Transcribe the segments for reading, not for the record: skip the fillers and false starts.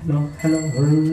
hello, hurry,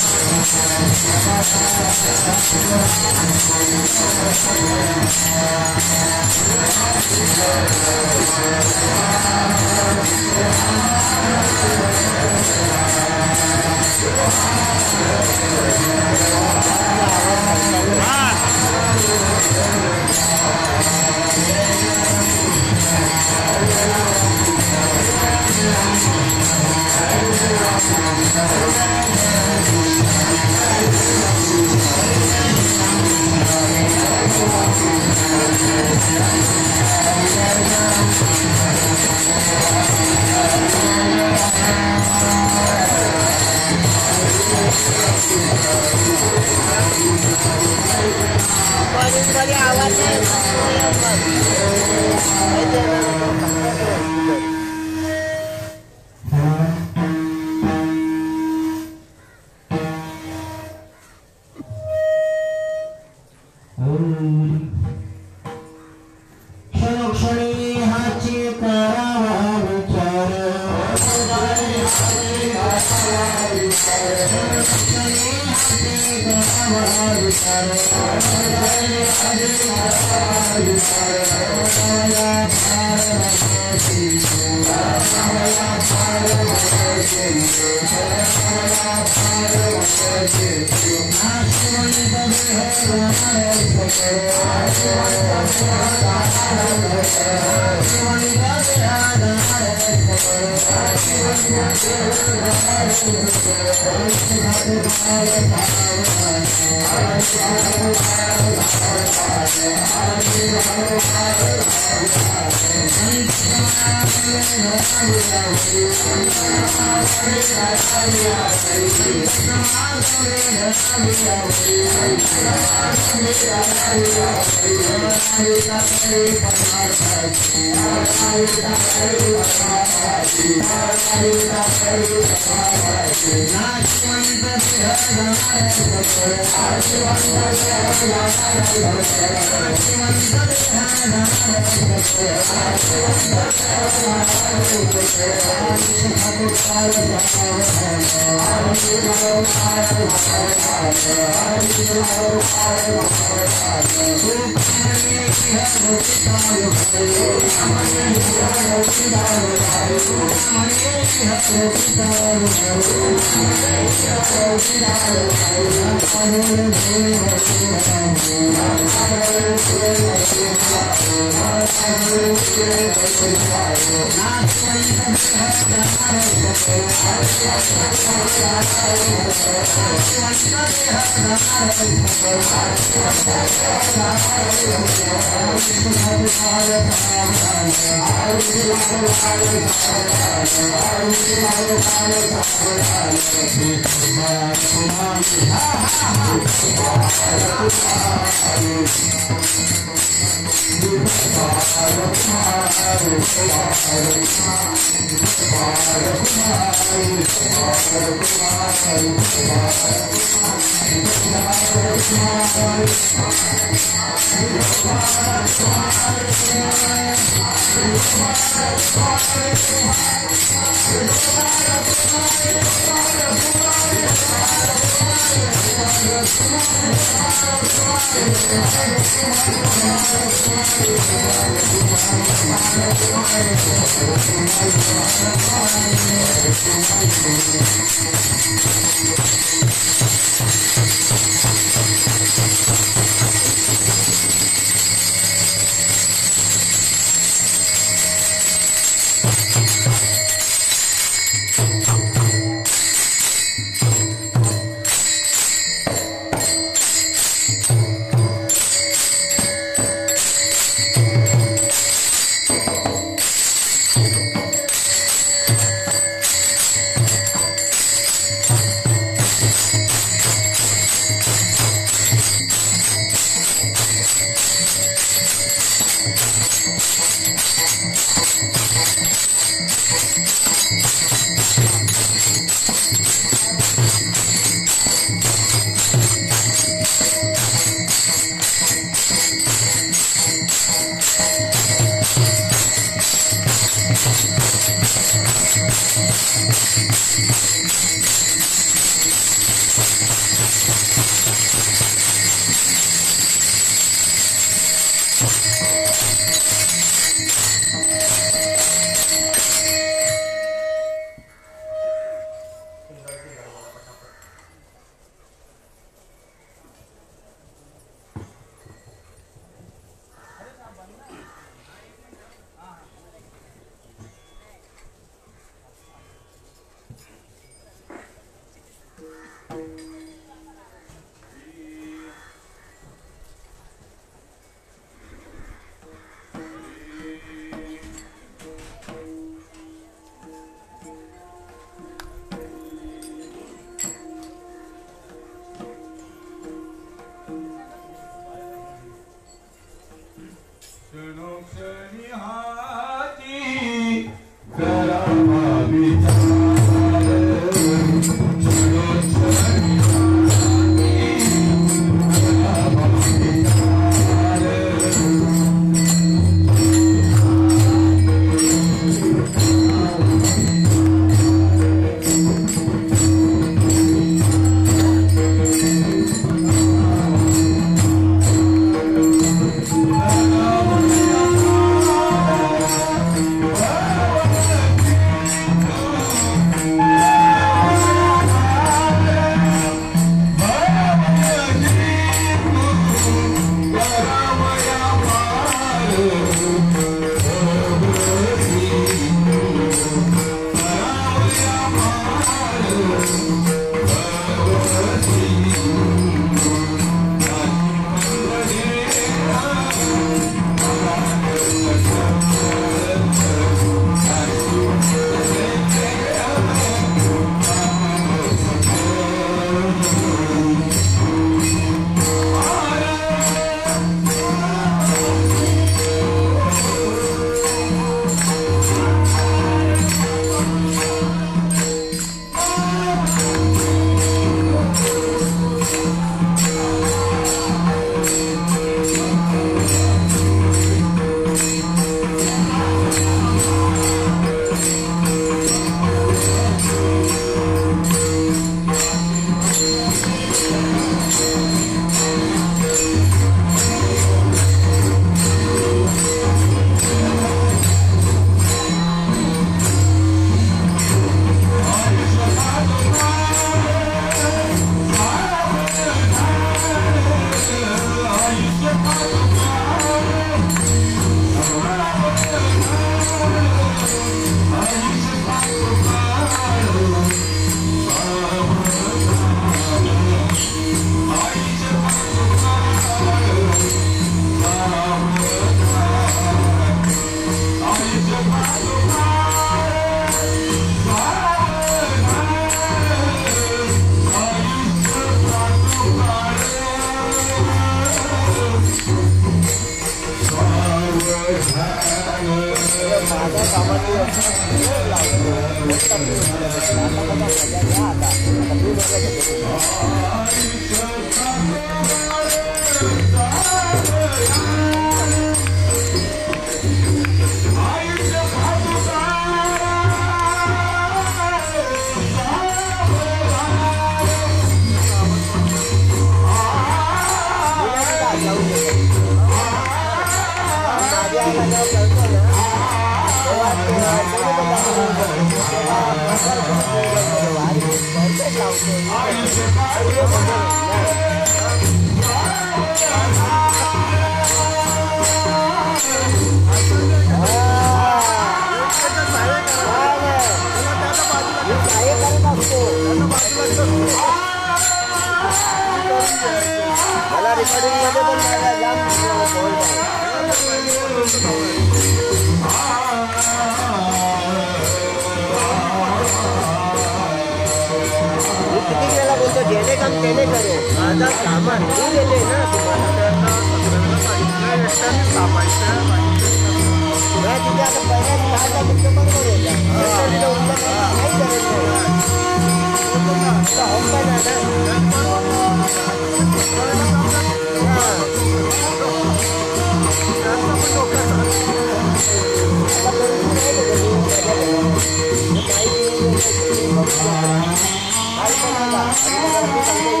Hai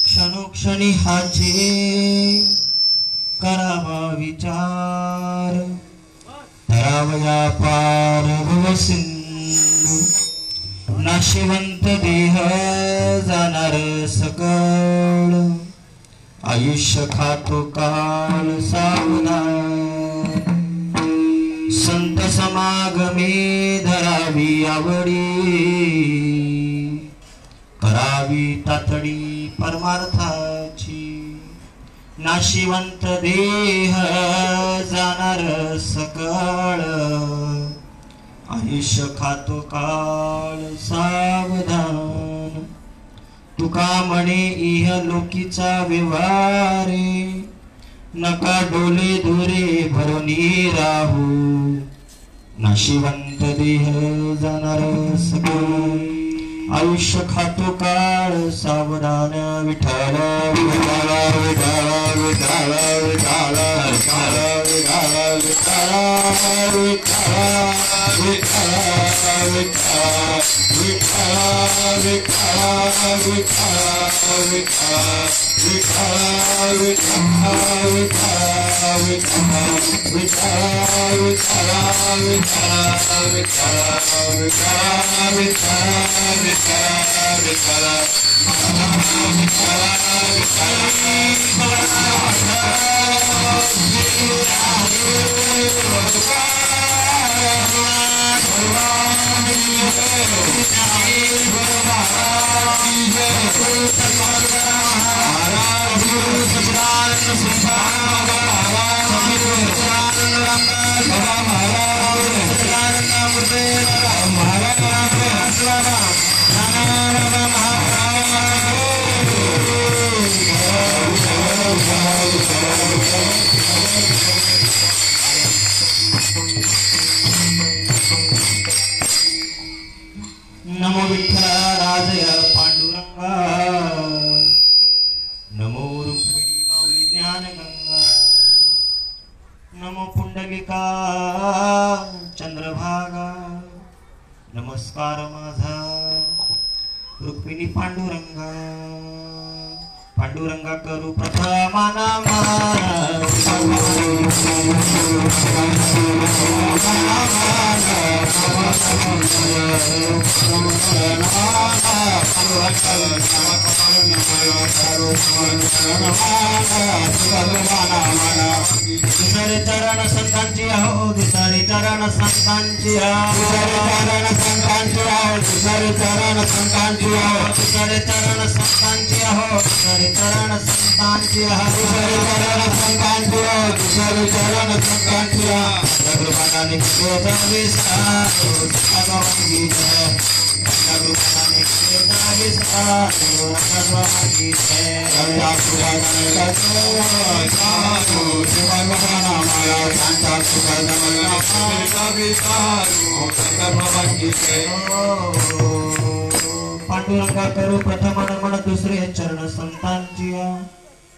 क्षणोक्षणी हाचे करावा विचार धरावया पार भवसिंधू नाशिवंत देह जाणार सकळ आयुष्य खातो काळ सावधान संत समागमे धरावी आवडी करावी तातडी परमार्थाची नाशिवंत देह जाणार सकळ आयुष्य खातो काळ सावधान तुका म्हणे इह लोकीचा व्यवहारे नका डोले धुरे भरुनी राहू नाशिवंत देह जाणार सकळ आयुष्य खातो काळ सावधान विठ्ठल विठ्ठल विठ्ठल विठ्ठल विठ्ठल विठ्ठल विठ्ठल नमो विठ्ठलाराजय पांडुरंगा, नमो रुक्मिणी माऊली ज्ञानगंगा, नमो पुंडलिका चंद्रभागा, नमस्कार माझा रुक्मिणी पांडुरंगा. पांडुरंगा करू प्रथमा दुसरे चरण संतांची आहो, दुसरे चरण संतांची आहो, दुसरे चरण संतांची आहो, दुसरे चरण संतांची आहो, दुसरे चरण संतांची आहो, दुसरे चरण संतांची आहो, दुसरे चरण संतांची आहो. गुरुपादाने केदा विसारो भगवान जय, गुरुपादाने केदा विसारो भगवान जय. गुरुपादाने साधु शिवगुण माया शांता सुखदमय केदा विसारो भगवान जय. पांडुरंगा करू प्रथम नमन दुसरे चरण संतांची,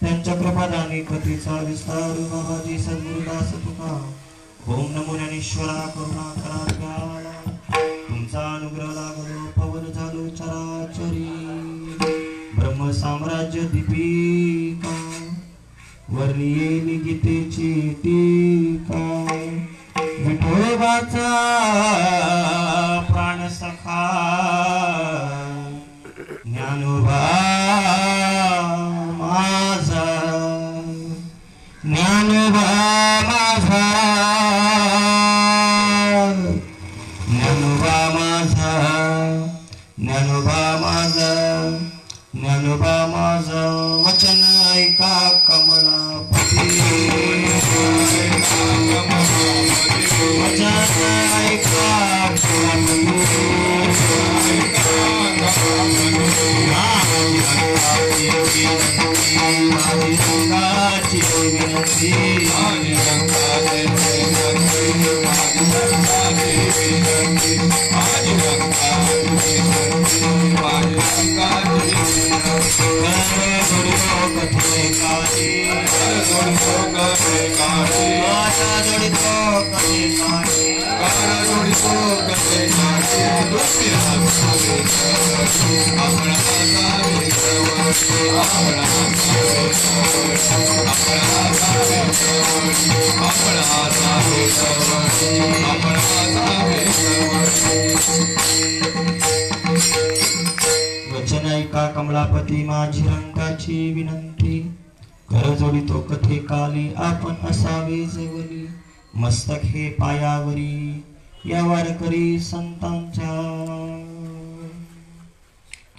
त्यांच्या कृपादानी कथेचा विस्तार बाबाजी सद्गुरुदास तुका. ओम नमो ज्ञानेश्वरा करुणा करा ज्ञान, तुमचा अनुग्रह लागलो पवन झालो चराचरी. ब्रह्म साम्राज्य दीपिका वर्णियेली गीतेची टीका. विठोबाचा प्राण सखा ज्ञानोबा माझा, ज्ञानोबा माझा, ज्ञानोबा माझा, ज्ञानोबा माझा, ज्ञानोबा माझा. वचन ऐका कमलापती, वचन ऐका रंगाची विनंती, वचन ऐका कमलापती माझी रंगाची विनंती. कर जोडितो कथे काली आपण असावे जवली. मस्तक हे पायावरी या वारकरी संतांच्या.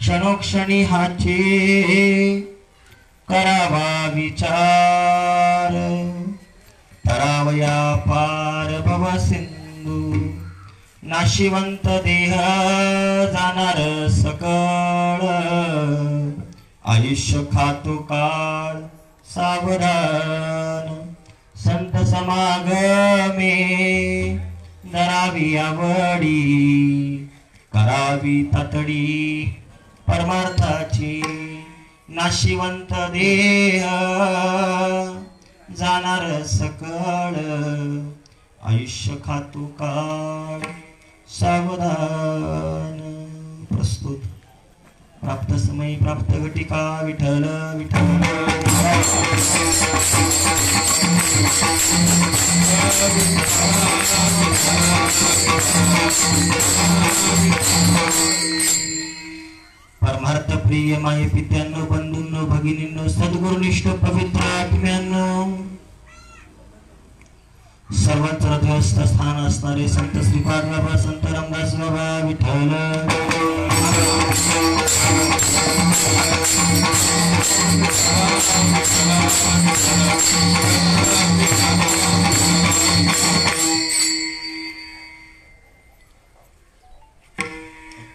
क्षणोक्षणी हाचे करावा विचार. तरावया पार भव सिंधू. नाशिवंत देह जाणार सकळ. आयुष्य खातो काळ सावधान. संत समागमे धरावी आवडी. करावी तातडी परमार्थाची. नाशिवंत देह जाणार सकळ. आयुष्य खातू काळ सावधान. प्रस्तुत प्राप्त समय प्राप्त घटिका विठ्ठल विठ्ठल. परमार्थ प्रिय माये पित्यांनो बंधूंनो भगिनींनो सद्गुरुनिष्ठ पवित्र आत्म्यांनो सर्वच हृदयस्थ स्थान असणारे संत श्रीपाद बाबा संत रामदास बाबा विठ्ठल.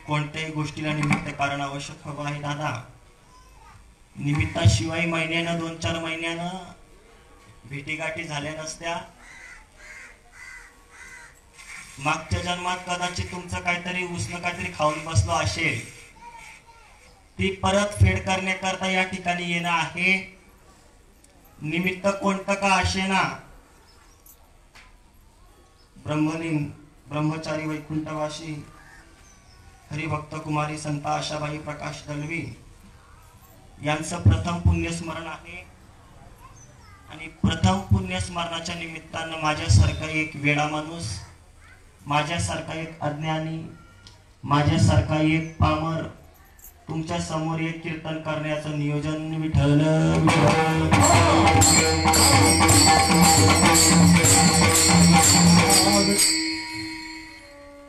कोणत्याही गोष्टीला निमित्त कारण आवश्यक हवं आहे दादा. निमित्ताशिवाय महिन्यानं 2-4 महिन्यानं भेटीगाठी झाल्या नसत्या. मागच्या जन्मात कदाचित तुमचं काहीतरी उसनं काहीतरी खाऊन बसलो असेल, ती परत फेड करण्याकरता या ठिकाणी येणं आहे. निमित्त कोणतं का असे ना. ब्रह्मलीन ब्रह्मचारी वैकुंठवासी हरिभक्त कुमारी संत आशाबाई प्रकाश दलवी यांचं प्रथम पुण्यस्मरण आहे. आणि प्रथम पुण्यस्मरणाच्या निमित्तानं माझ्यासारखा एक वेडा माणूस, माझ्यासारखा एक अज्ञानी, माझ्यासारखा एक पामर तुमच्या समोर एक कीर्तन करण्याचं नियोजन विठ्ठल.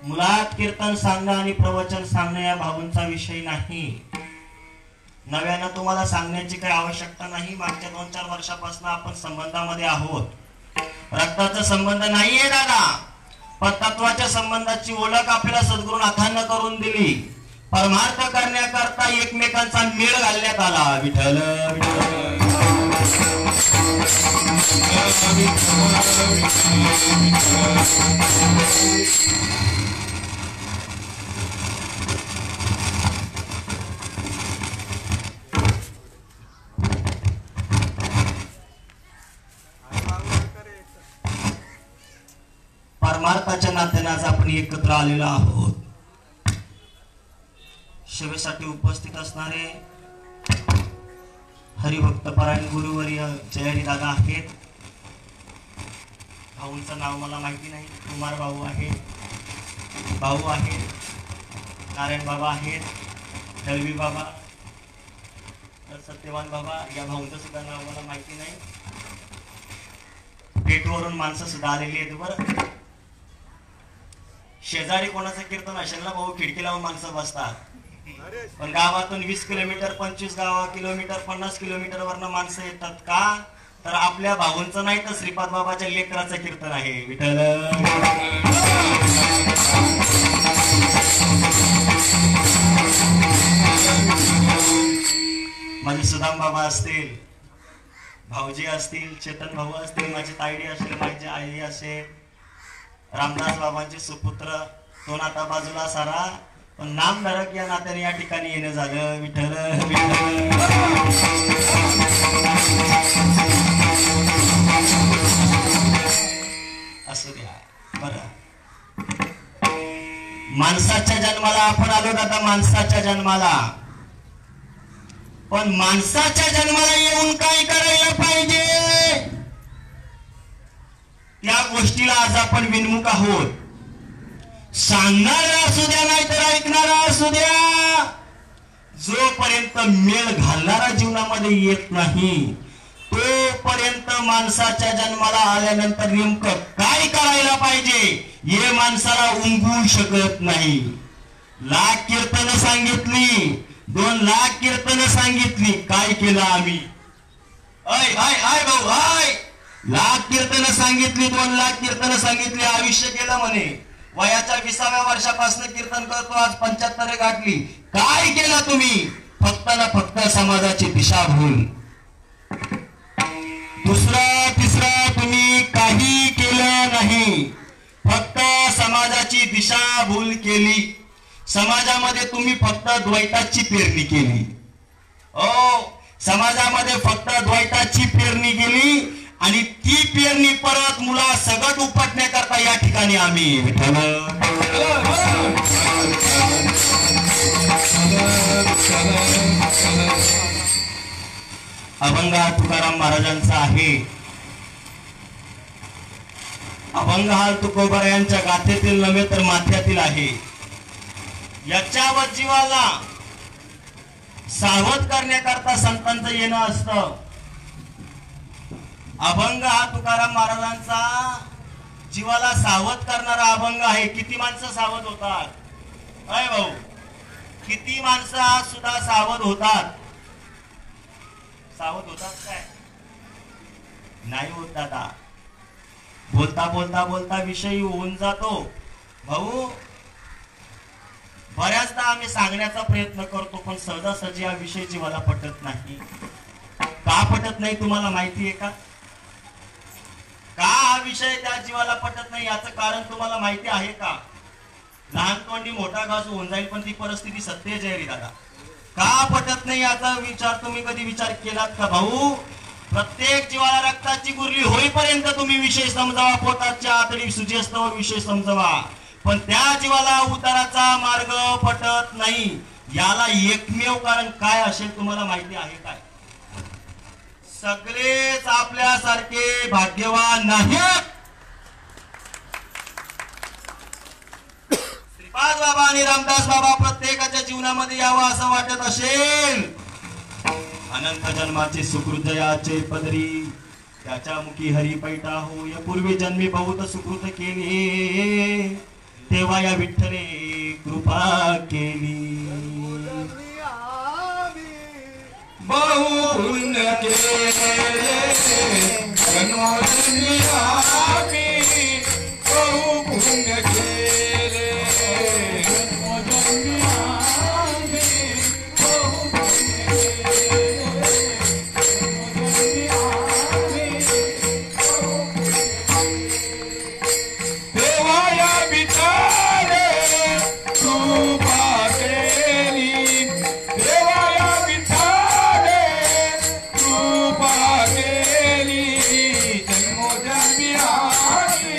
मुळात कीर्तन सांगणं आणि प्रवचन सांगणं या भावांचा विषय नाही. नव्यानं तुम्हाला सांगण्याची काही आवश्यकता नाही. मागच्या 2-4 वर्षापासून आपण संबंधामध्ये आहोत. रक्ताचा संबंध नाहीये दादा, पण तत्वाच्या संबंधाची ओळख आपल्याला सद्गुरुनाथांना करून दिली. परमार्थ करण्याकरता एकमेकांचा मेळ घालण्यात आला. विठ्ठल परमार्थाच्या नात्याने आज आपण एकत्र आलेलो आहोत. सेवेसाठी उपस्थित असणारे हरिभक्त परायण गुरुवर्य जयहरी दादा आहेत. भाऊंचं नाव मला माहिती नाही. कुमार भाऊ आहेत, भाऊ आहेत, नारायण बाबा आहेत, दलवी बाबा, सत्यवान बाबा. या भाऊंचं सुद्धा नाव मला माहिती नाही. पेटवरून माणसं सुद्धा आलेली आहेत. बरं, शेजारी कोणाचं कीर्तन असेल ना भाऊ, खिडकी लावून माणसं बसतात. पण गावातून 20 किलोमीटर 25 किलोमीटर 50 किलोमीटर वरनं माणसं येतात का? तर आपल्या भाऊंचं नाही तर श्रीपाद बाबाच्या लेकराचं कीर्तन आहे. विठ्ठल माझे सुदाम बाबा असतील, भाऊजी असतील, चेतन भाऊ असतील, माझी ताईडी असेल, माझी आई असेल, रामदास बाबांचे सुपुत्र, तो नाता बाजूला सारा, पण नामधारक या नात्याने या ठिकाणी येणं झालं. विठ्ठल असू द्या. बरं, माणसाच्या जन्माला आपण आलो दादा, माणसाच्या जन्माला. पण माणसाच्या जन्माला येऊन काय करायला पाहिजे या गोष्टीला आज आपण विनमुख आहोत. सांगणारा असू द्या नाहीतर ऐकणारा असू द्या, जोपर्यंत मेळ घालणारा जीवनामध्ये येत नाही तोपर्यंत माणसाच्या जन्माला आल्यानंतर नेमकं काय करायला पाहिजे हे माणसाला उमगू शकत नाही. लाख कीर्तन सांगितली, 2 लाख कीर्तन सांगितली, काय केलं आम्ही? आय आय आय भाऊ आय, लाख कीर्तन सांगितली, 2 लाख कीर्तन सांगितली, आयुष्य केलं म्हणे. वयाच्या 20व्या वर्षापासून कीर्तन करतो, आज 75 गाठली. काय केलं तुम्ही? फक्त ना फक्त समाजाची दिशाभूल. दुसरं तिसरं तुम्ही काही केलं नाही, फक्त समाजाची दिशाभूल केली. समाजामध्ये तुम्ही फक्त द्वैताची पेरणी केली. समाजामध्ये फक्त द्वैताची पेरणी केली आणि ती पेरणी परत मुला सगट उपटण्याकरता या ठिकाणी आम्ही विठ्ठल अभंग हा तुकाराम महाराजांचा आहे. अभंग हा तुकोबा यांच्या गाथेतील नव्हे तर माथ्यातील आहे. याच्यावर जीवाला सावध करण्याकरता संतांचं येणं असतं. अभंग हा तुकाराम महाराजांचा जीवाला सावध करणारा अभंग आहे. किती माणसं सावध होतात अय भाऊ, किती माणसं आज सुद्धा सावध होतात? सावध होतात काय? नाही होत दादा. बोलता बोलता बोलता विषय होऊन जातो भाऊ. बऱ्याचदा आम्ही सांगण्याचा प्रयत्न करतो पण सहजासहजी हा विषय जीवाला पटत नाही. का पटत नाही तुम्हाला माहिती आहे का? का हा विषय त्या जीवाला पटत नाही याचं कारण तुम्हाला माहिती आहे का? लहान तोंडी मोठा घास होऊन जाईल पण ती परिस्थिती सत्य आहे रे दादा. का पटत नाही याचा विचार तुम्ही कधी विचार केलात का भाऊ? प्रत्येक जीवाला रक्ताची गुरली होईपर्यंत तुम्ही विषय समजावा. पोटाच्या आतडी सुजेस्तवर विषय समजावा. पण त्या जीवाला उताराचा मार्ग पटत नाही. याला एकमेव कारण काय असेल तुम्हाला माहिती आहे काय? सगळेच आपल्यासारखे भाग्यवान नाहीत. श्रीपाद बाबा आणि रामदास बाबा प्रत्येकाच्या जीवनामध्ये यावं असं वाटत असेल. अनंत जन्माचे सुकृत जयाचे पदरी त्याच्या मुखी हरी पैठा हो. या पूर्वी जन्मी बहुत सुकृत केले तेव्हा या विठ्ठले कृपा केली. बहु पुण्य केले जन्मोजन्मी आम्ही, बहु पुण्य केले जन्मोजन्मी आम्ही, बहु पुण्य केले जन्मोजन्मी आम्ही, बहु पुण्य देवा या विचारे कृपा केली. देवा या विचारे कृपा केली जन्मोजन्मी आम्ही,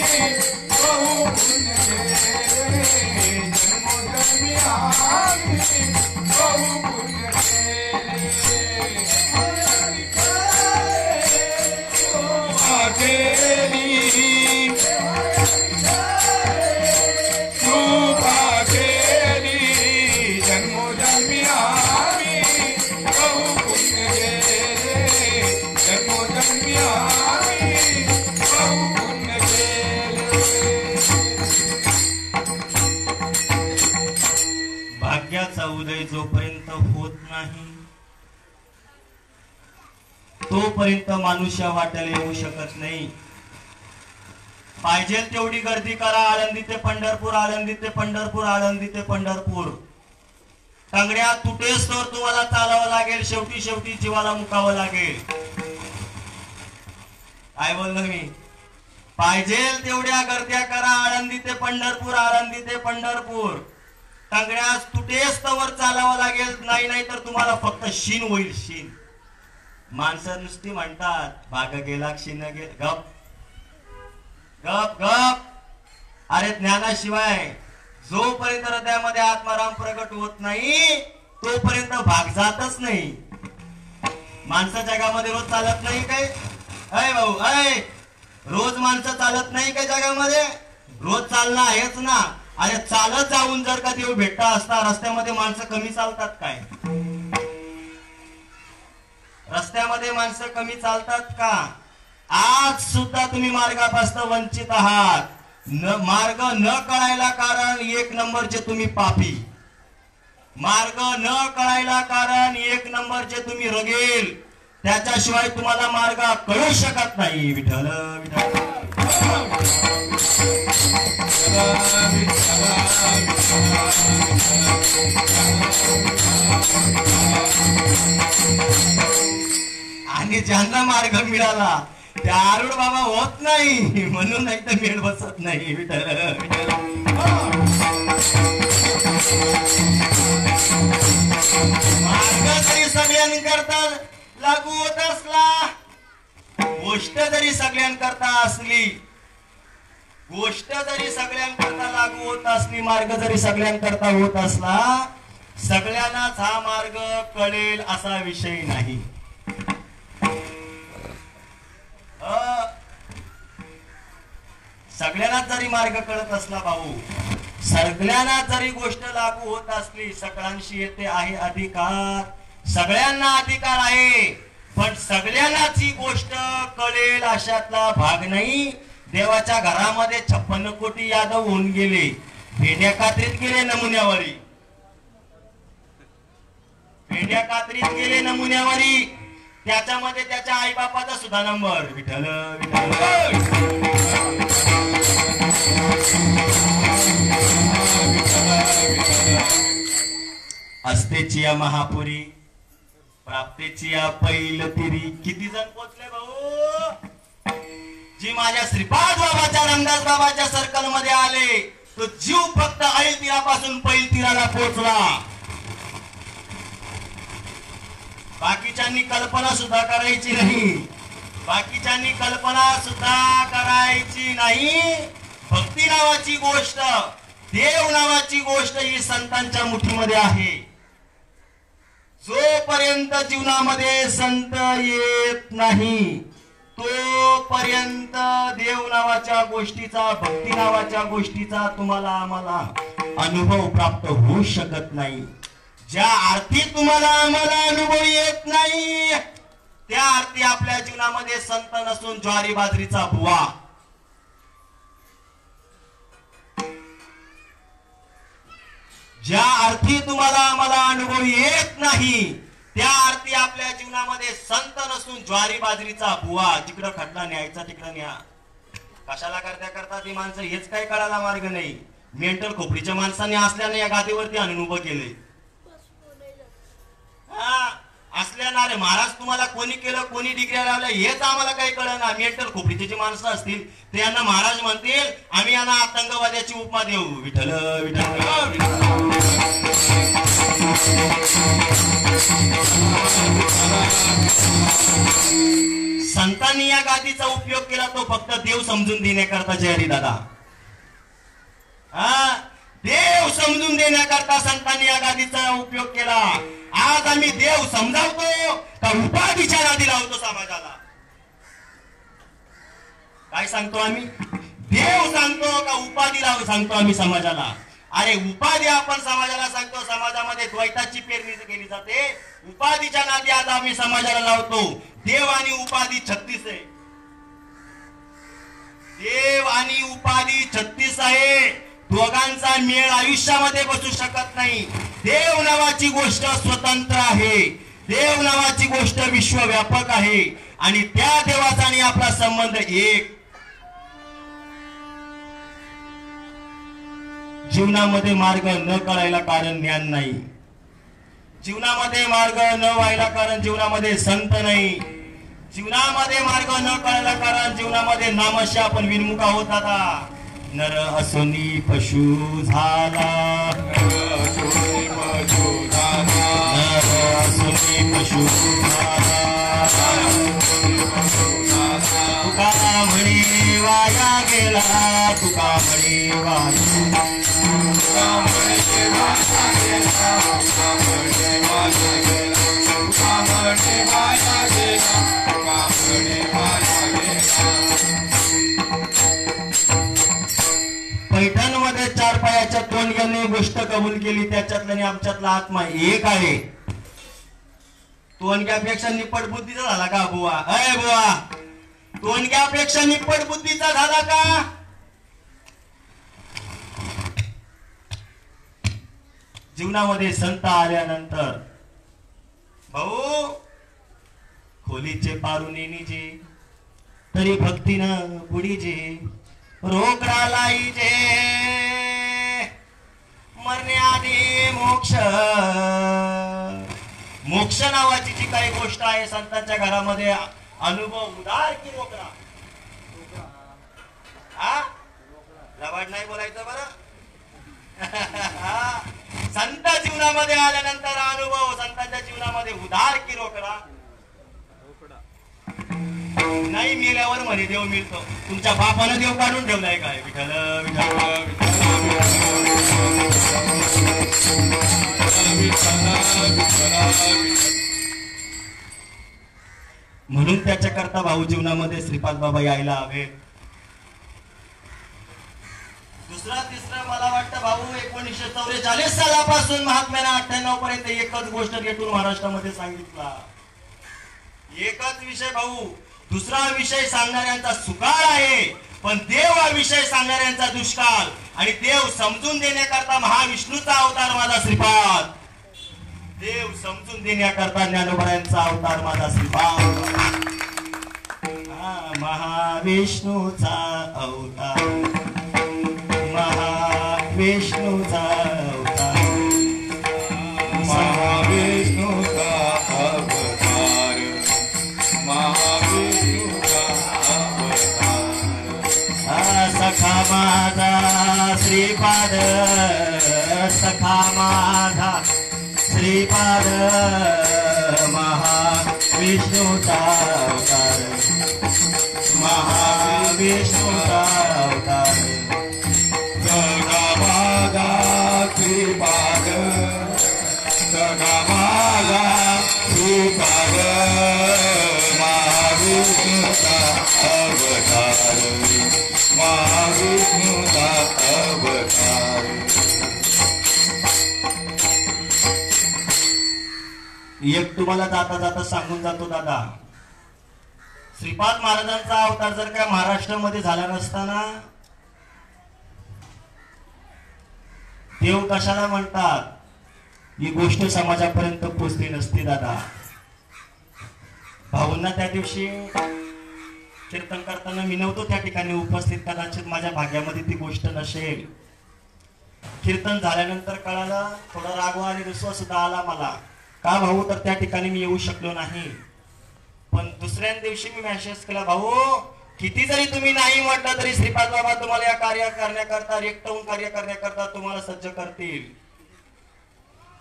बहु पुण्य केले जन्मोजन्मी आम्ही, बहु पुण्य केले कृपा केली कृपा केली जन्मोजन्मी आम्ही, बहु पुण्य केले जन्मोजन्मी आम्ही, बहु पुण्य केले. भाग्याचा उदय जोपर्यंत होत नाही तोपर्यंत माणूस या वाट्याला येऊ शकत नाही. पाहिजे तेवढी गर्दी करा. आळंदी ते पंढरपूर, आळंदी ते पंढरपूर, आळंदी ते पंढरपूर. टांगड्या तुटेस तर तुम्हाला चालावं लागेल. शेवटी शेवटी जीवाला मुकावं लागेल. काय बोललो मी? पाहिजे तेवढ्या गर्द्या करा. आळंदी ते पंढरपूर, आळंदी ते पंढरपूर. टांगड्या तुटेस तर चालावं लागेल. नाही नाही तर तुम्हाला फक्त शीन होईल. शीन. माणसं नुसती म्हणतात भाग गेला क्षीण गेल. गप गप गप. अरे ज्ञानाशिवाय जोपर्यंत हृदयामध्ये आत्माराम प्रगट होत नाही तोपर्यंत भाग जातच नाही. माणसं जगामध्ये रोज चालत नाही काय? अय भाऊ अय, रोज माणसं चालत नाही काय जगामध्ये? रोज चालणं आहेच ना. अरे चालत जाऊन जर का देव भेटता असता रस्त्यामध्ये माणसं कमी चालतात काय? रस्त्यामध्ये माणसं कमी चालतात का? आज सुद्धा तुम्ही मार्गापासून वंचित आहात. मार्ग न कळायला कारण एक नंबरचे तुम्ही पापी. मार्ग न कळायला कारण एक नंबरचे तुम्ही रगेल. त्याच्याशिवाय तुम्हाला मार्ग कळू शकत नाही. विठ्ठल विठ्ठल. आणि ज्यांना मार्ग मिळाला त्या आरूढ बाबा होत नाही म्हणून नाही तर मेळ बसत नाही. विठ्ठल विठ्ठल. मार्ग तरी सगळ्यांकरता लागू होत असला गोष्ट जरी सगळ्यांकरता असली, गोष्ट जरी सगळ्यांकरता लागू होत असली, मार्ग जरी सगळ्यांकरता होत असला, सगळ्यांनाच हा मार्ग कळेल असा विषय नाही. सगळ्यांनाच जरी मार्ग कळत असला भाऊ, सगळ्यांना जरी गोष्ट लागू होत असली, सगळ्यांशी येते आहे अधिकार, सगळ्यांना अधिकार आहे, पण सगळ्यांनाच ही गोष्ट कळेल अशातला भाग नाही. देवाच्या घरामध्ये 56 कोटी यादव होऊन गेले, भेंड्या कात्रीत गेले नमुन्यावरी, भेंड्या कात्रीत गेले नमुन्यावरी. त्याच्यामध्ये त्याच्या आईबापाचा सुद्धा नंबर विठ्ठल विठ्ठल. असतेची या महापुरी, प्राप्तीची या पैल तिरी. किती जण पोचले भाऊ? जी माझ्या श्रीपाद बाबाच्या, रामदास बाबाच्या सर्कल मध्ये आले, तो जीव फक्त ऐल तीरापासून पैल तीराला पोचला. बाकीच्यांनी कल्पना सुद्धा करायची नाही, बाकीच्यांनी कल्पना सुद्धा करायची नाही. भक्ती नावाची गोष्ट, देव नावाची गोष्ट ही संतांच्या मुठीमध्ये आहे. जोपर्यंत जीवनामध्ये संत येत नाही, तोपर्यंत देव नावाच्या गोष्टीचा, भक्ती नावाच्या गोष्टीचा तुम्हाला आम्हाला अनुभव प्राप्त होऊ शकत नाही. ज्या अर्थी तुम्हाला आम्हाला अनुभव येत नाही, त्या अर्थी आपल्या जीवनामध्ये संत नसून ज्वारी बाजरीचा बुवा. ज्या अर्थी तुम्हाला आम्हाला अनुभव येत नाही, त्या अर्थी आपल्या जीवनामध्ये संत नसून ज्वारी बाजरीचा बुवा. जिकडं खड्डा न्यायचा तिकडं न्या. कशाला करता ती माणसं हेच काही कळायला मार्ग नाही. मेंटल खोपडीच्या माणसाने असल्याने या गादीवरती आणून उभं केले. असल्याना रे महाराज तुम्हाला कोणी केलं, कोणी डिग्र्या लावल्या हेच आम्हाला काही कळना. मेंटल खोपडीचे जे माणसं असतील ते यांना महाराज म्हणतील, आम्ही यांना आतंकवाद्याची उपमा देऊ. विठ्ठल विठ्ठल. संतांनी या गादीचा उपयोग केला तो फक्त देव समजून देण्याकरता. जय हरी दादा. देव समजून देण्याकरता संतांनी या गादीचा उपयोग केला. आज आम्ही देव समजावतो का उपाधीच्या नादी लावतो समाजाला? काय सांगतो आम्ही? देव सांगतो का उपाधी लावतो सांगतो आम्ही समाजाला? अरे उपाधी आपण समाजाला सांगतो, समाजामध्ये द्वैताची पेरणी केली जाते. उपाधीच्या नादी आज आम्ही समाजाला लावतो. देव आणि उपाधी 36 आहे. देव आणि उपाधी 36 आहे. दोघांचा मेळ आयुष्यामध्ये बसू शकत नाही. देव नावाची गोष्ट स्वतंत्र आहे, देव नावाची गोष्ट विश्वव्यापक आहे, आणि त्या देवाचा आणि आपला संबंध एक. जीवनामध्ये मार्ग न कळायला कारण ज्ञान नाही, जीवनामध्ये मार्ग न व्हायला कारण जीवनामध्ये संत नाही, जीवनामध्ये मार्ग न कळायला कारण जीवनामध्ये नामशा आपण विनमुखा होत आता. नर असुनी पशु झाला, नर असुनी पशु झाला, तुका म्हणे वाया गेला, तुका म्हणे वाया पैठणमध्ये 4 पायाच्या तोंडग्याने गोष्ट कबूल केली. त्याच्यातल्या आमच्यातला आत्मा एक आहे. तोंडग्यापेक्षा निपट बुद्धीचा झाला का बुवा? अय बुवा, तोंडग्यापेक्षा निपट बुद्धीचा झाला का? जीवनामध्ये संत आल्यानंतर भाऊ खोलीचे पारुणे निजे तरी भक्तीनं पुढीजे, रोकडा लाईजे मरण्याआधी मोक्ष. मोक्ष नावाची जी काही गोष्ट आहे संतांच्या घरामध्ये अनुभव उदार की रोकडा? लबाड नाही बोलायचं बरं. संत जीवनामध्ये आल्यानंतर अनुभव, संतांच्या जीवनामध्ये उदार की रोकडा? नाही मेल्यावर म्हणे देव मिळतो. तुमच्या बापानं देव काढून ठेवलाय काय? विठ्ठल विठ्ठल म्हणून त्याच्याकरता भाऊ जीवनामध्ये श्रीपाद बाबा यायला हवे. दुसरा तिसरा मला वाटतं भाऊ 1944 सालापासून महात्म्याने 98 पर्यंत एकच गोष्ट रेटून महाराष्ट्रामध्ये सांगितला. एकच विषय भाऊ. दुसरा विषय सांगणाऱ्यांचा सुकाळ आहे, पण देव हा विषय सांगणाऱ्यांचा दुष्काळ. आणि देव समजून देण्याकरता महाविष्णूचा अवतार माझा श्रीपाद. देव समजून देण्याकरता ज्ञानोबरायांचा अवतार माझा श्रीपाद. महाविष्णूचा अवतार, महाविष्णूचा अवतार, महाविष्णूचा अवतार, महाविष्णूचा अवतार. सखा माझा श्रीपाद, सखा माझा श्रीपाद, महाविष्णूचा अवतार, महाविष्णूचा अवतार. सखा माझा श्रीपाद, सखा माझा श्रीपाद, महाविष्णूचा अवतार, महाविष्णूचा अवतार. एक तुम्हाला जाता जाता सांगून जातो दादा, श्रीपाद महाराजांचा अवतार जर काय महाराष्ट्रामध्ये झाला नसताना, देव कशाला म्हणतात, ही गोष्ट समाजापर्यंत पोहोचली नसती दादा. भाऊंना त्या दिवशी कीर्तन करताना मी नव्हतो त्या ठिकाणी उपस्थित, कदाचित माझ्या भाग्यामध्ये ती गोष्ट नसेल. कीर्तन झाल्यानंतर कळालं, थोडा रागवा आणि रुसवा सुद्धा आला मला. का भाऊ, तर त्या ठिकाणी मी येऊ शकलो नाही. पण दुसऱ्या दिवशी मी मेसेज केला, भाऊ किती जरी तुम्ही नाही म्हटलं तरी श्रीपाद बाबा तुम्हाला या कार्य करण्याकरता, एकटवून कार्य करण्याकरता तुम्हाला सज्ज करतील.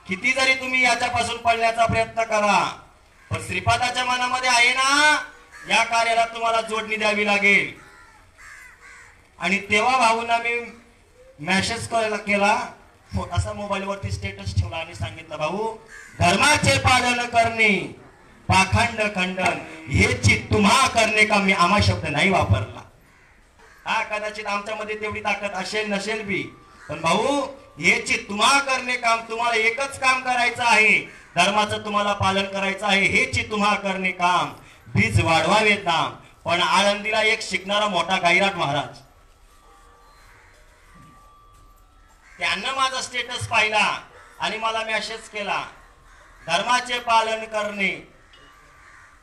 किती जरी तुम्ही याच्यापासून पळण्याचा प्रयत्न करा, पण श्रीपादाच्या मनामध्ये आहे ना, या कार्याला तुम्हाला जोडणी द्यावी लागेल. आणि तेव्हा भाऊंना मी मेसेज केला, असा मोबाईलवरती स्टेटस ठेवला आणि सांगितलं, भाऊ धर्माचे पालन करणे, पाखंड खंडन हेची तुम्हा करणे का. मी आमा शब्द नाही वापरला. हा कदाचित आमच्यामध्ये तेवढी ताकद असेल नसेल बी, पण भाऊ हेची तुम्हा करणे काम. तुम्हाला एकच काम करायचं आहे, धर्माचं तुम्हाला पालन करायचं आहे. हेची तुम्हा करणे काम, बीज वाढवावे नाम. पण आळंदीला एक शिकणारा मोठा गायराट महाराज, त्यांना माझा स्टेटस पाहिला आणि मला मेसेज केला, धर्माचे पालन करणे.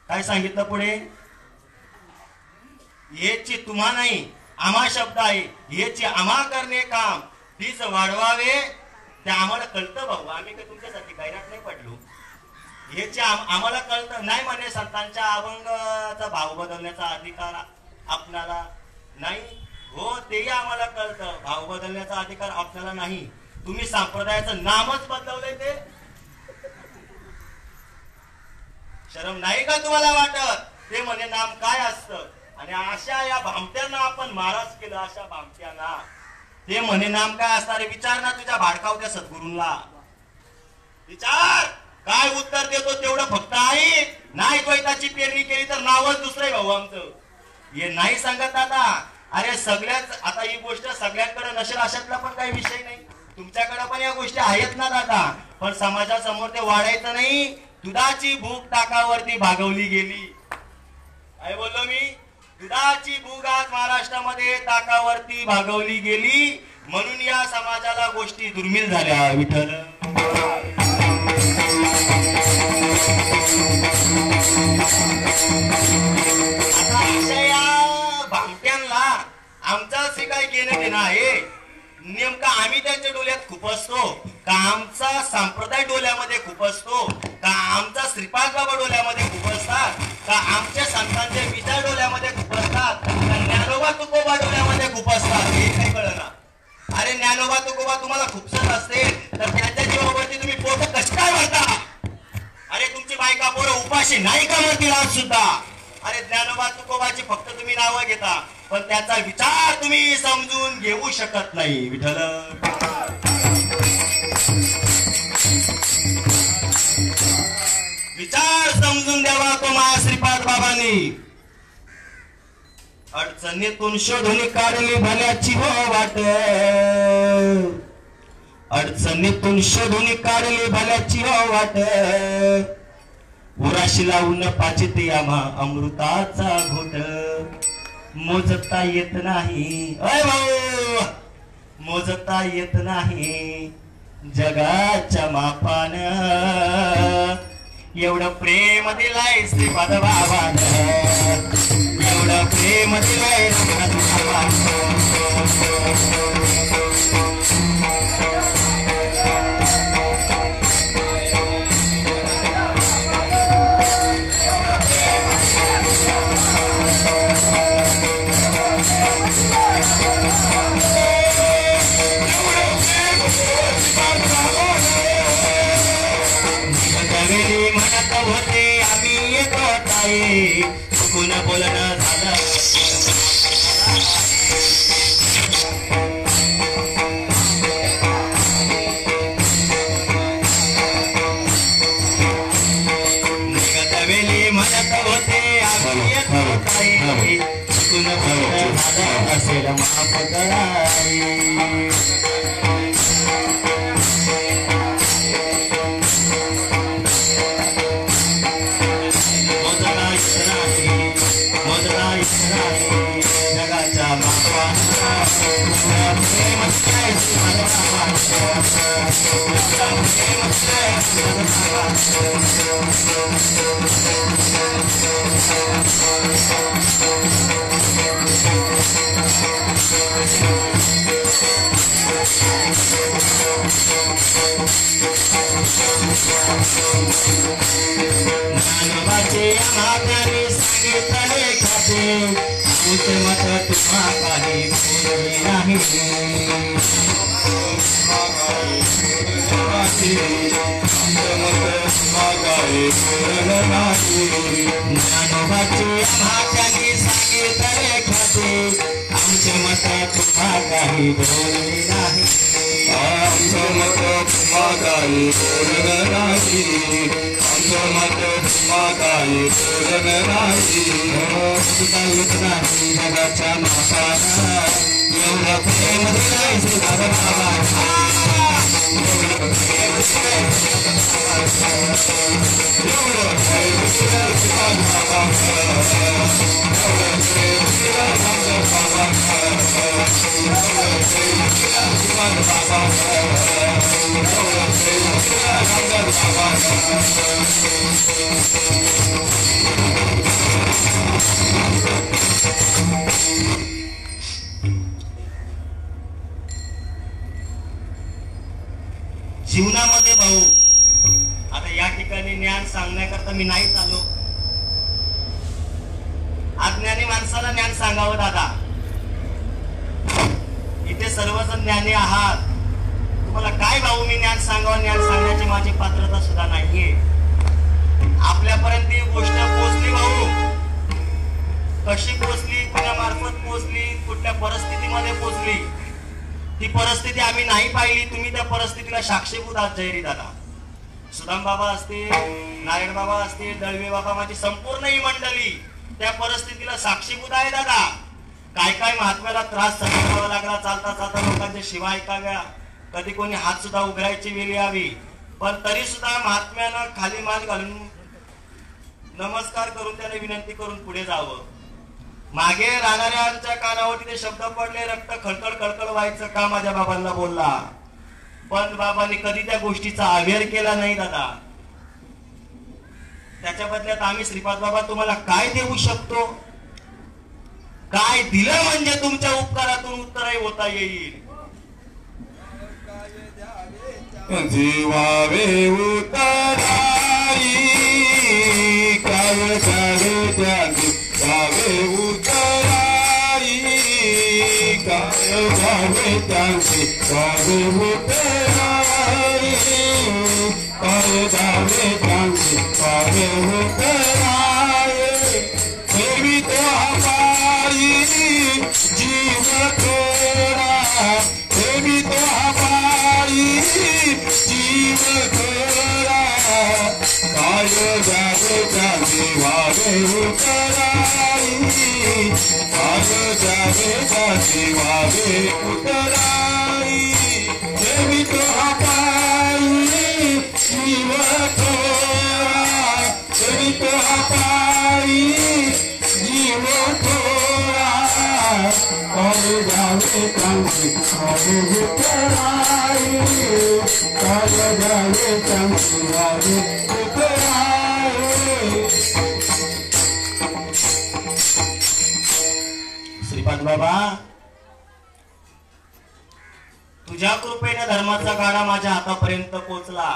काय सांगितलं पुढे, हेची तुम्हा नाही आम्हा शब्द आहे, हेची आम्हा करणे काम, बीज वाढवावे. ते आम्हाला कळतं भाऊ, आम्ही काही तुमच्यासाठी गायराट नाही पडलो. हेचे आम्हाला कळतं नाही म्हणे, संतांच्या अभंगाचा भाव बदलण्याचा अधिकार आपणाला नाही. हो तेही आम्हाला कळतं, भाव बदलण्याचा अधिकार आपल्याला नाही. तुम्ही संप्रदायाचं नामच बदलवलंय, ते शरम नाही का तुम्हाला वाटत? ते म्हणे नाम काय असतं. आणि अशा या भामट्यांना आपण महाराज केलं, अशा भामट्यांना ते म्हणे नाम काय असणार. विचार ना तुझ्या भाडकावत्या सद्गुरूंना, विचार काय उत्तर देतो. तेवढं फक्त आहे नाही, द्वैताची पेरणी केली तर नावच दुसरं भाऊ आमचं. हे नाही सांगत आता. अरे सगळ्याच, आता ही गोष्ट सगळ्यांकडे नसेल अशातला पण काही विषय नाही, तुमच्याकडे पण या गोष्टी आहेत ना दादा. पण समाजासमोर ते वाढायचं नाही. दुधाची भूक ताकावरती भागवली गेली. काय बोललो मी? दुधाची भूक आज महाराष्ट्रामध्ये ताकावरती भागवली गेली, म्हणून या समाजाला गोष्टी दुर्मिळ झाल्या. विठ्ठल अशा या भामट्यांना आमचं काय घेणं देणं आहे. नेमका आम्ही त्यांच्या डोल्यात खूप असतो का, आमचा संप्रदाय डोल्यामध्ये खूप असतो का, आमचा श्रीपाद बाबा डोल्यामध्ये खूप असतात का, आमच्या संतांचे विचार डोल्यामध्ये खूप असतात का, ज्ञानोबा तुकोबा डोल्यामध्ये खूप असतात. हे काही कळना. अरे ज्ञानोबा तुकोबा तुम्हाला खूपसत असते तर त्यांच्या जीवावरती तुम्ही पोट कशी काय भरता? अरे तुमची बायका पोरं उपाशी नाही का मरतील आज सुद्धा? अरे ज्ञानोबा तुकोबाची फक्त तुम्ही नावं घेता, पण त्याचा विचार तुम्ही समजून घेऊ शकत नाही. विठ्ठल विचार समजून द्यावा तो महाश्रीपाद बाबांनी. अडचणीतून शोधून काढली भल्याची हो वाट, अडचणीतून शोधून काढली भल्याची हो वाट, उराशी लावून पाचिते आम्हा अमृताचा घोट, मोजता येत नाही अय भाऊ, मोजता येत नाही जगाच्या मापान, एवढं प्रेम दिलाय श्रीपाद बाबानं, एवढं प्रेम दिलाय श्रीपाद बाबानं. म्हणत होते आम्ही येतो ताई, चुकून बोलणं झालं. वेळी म्हणत होते आम्ही येतो ताई, चुकून बोलणं झालं असेल माफ कराई. जगाच्या मानवाचे महात्म्याने सांगितले खाते, तुझे मत तुम्हा काही बोलले नाही. ज्ञानोबाचे महात्म्याने सांगितले खाते, आमचे मत तुम्हा काही बोलले नाही. आमचं मत तुम्हा काही बोललं नाही, आमचं मत तुम्हा काही बोललं नाही. तुझा येत नाही जगाच्या मापानं, एवढं प्रेम दिलंय श्रीपाद बाबांना, एवढं प्रेम दिलंय एवढं प्रेम दिलंय श्रीपाद बाबांना, एवढं प्रेम दिलंय आमच्या बाबांना, एवढं प्रेम दिलंय श्रीपाद बाबांना, एवढं प्रेम दिलंय आमच्या बाबांना. जीवनामध्ये भाऊ आता या ठिकाणी ज्ञान सांगण्याकरता मी नाही चालू. अज्ञानी माणसाला ज्ञान सांगावं दादा. इथे सर्वजण ज्ञानी आहात, तुम्हाला काय भाऊ मी ज्ञान सांगावं, ज्ञान सांगण्याची माझी पात्रता सुद्धा नाहीये. आपल्यापर्यंत ही गोष्ट पोहोचली भाऊ, कशी पोहोचली, कुठल्या मार्फत पोहोचली, कुठल्या परिस्थितीमध्ये पोहोचली, ती परिस्थिती आम्ही नाही पाहिली. तुम्ही त्या परिस्थितीला साक्षीभूत आहात. जयरी दादा, सुदाम बाबा असतील, नारायण बाबा असतील, दळवे बाबा, माझी संपूर्ण ही मंडळी त्या परिस्थितीला साक्षीभूत आहे दादा. काय काय महात्म्याला त्रास सहन करावा लागला, चालता चालता लोकांच्या शिवा ऐकाव्या, कधी कोणी हात सुद्धा उघडायची वेळ यावी, पण तरी सुद्धा महात्म्यानं खाली मान घालून नमस्कार करून त्याने विनंती करून पुढे जावं. मागे राहणाऱ्यांच्या कानावरती ते शब्द पडले, रक्त खळखळ खळखळ व्हायचं का माझ्या बाबांना बोलला, पण बाबांनी कधी त्या गोष्टीचा अवेअर केला नाही दादा. त्याच्या बदल्यात आम्ही श्रीपाद बाबा तुम्हाला काय देऊ शकतो, काय दिलं म्हणजे तुमच्या उपकारातून उत्तरही होता येईल. जीवावे उतराई काय द्यावे त्यागी, द्यावे उतराई काय द्यावे त्यागी, द्यावे उतराई काय द्यावे त्यागी, द्यावे उतराई जावेच्या देवावे उतराई काळ जावेच्या देवावे उतराई देवी तो हापाई जीव थोरा देवी तो हापाई जीव थोरा काळ जावे चांगली काळ उतराई काळ जावे चांगली श्रीपाद बाबा, तुझ्या कृपेने धर्माचा गाडा माझ्या हातापर्यंत पोचला.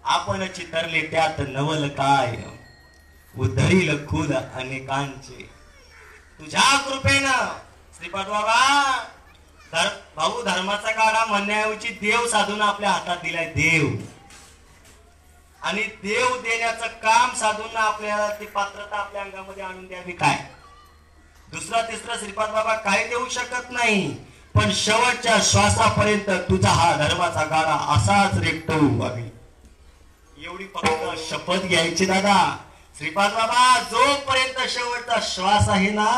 आपण चितरले त्यात नवल काय, उधळील खुद अनेकांचे. तुझ्या कृपेनं श्रीपाद बाबा, भाऊ धर्माचा गाडा म्हणण्याऐवजी देव साधून आपल्या हातात दिलाय. देव आणि देव देण्याचं काम साधून आपल्याला ती पात्रता आपल्या अंगामध्ये आणून द्यावी. काय दुसरा तिसरा श्रीपाद बाबा काही देऊ शकत नाही, पण शेवटच्या श्वासापर्यंत तुझा हा धर्माचा गाडा असाच रेटवू व्हावी एवढी फक्त शपथ घ्यायची दादा. श्रीपाद बाबा, जोपर्यंत शेवटचा श्वास आहे ना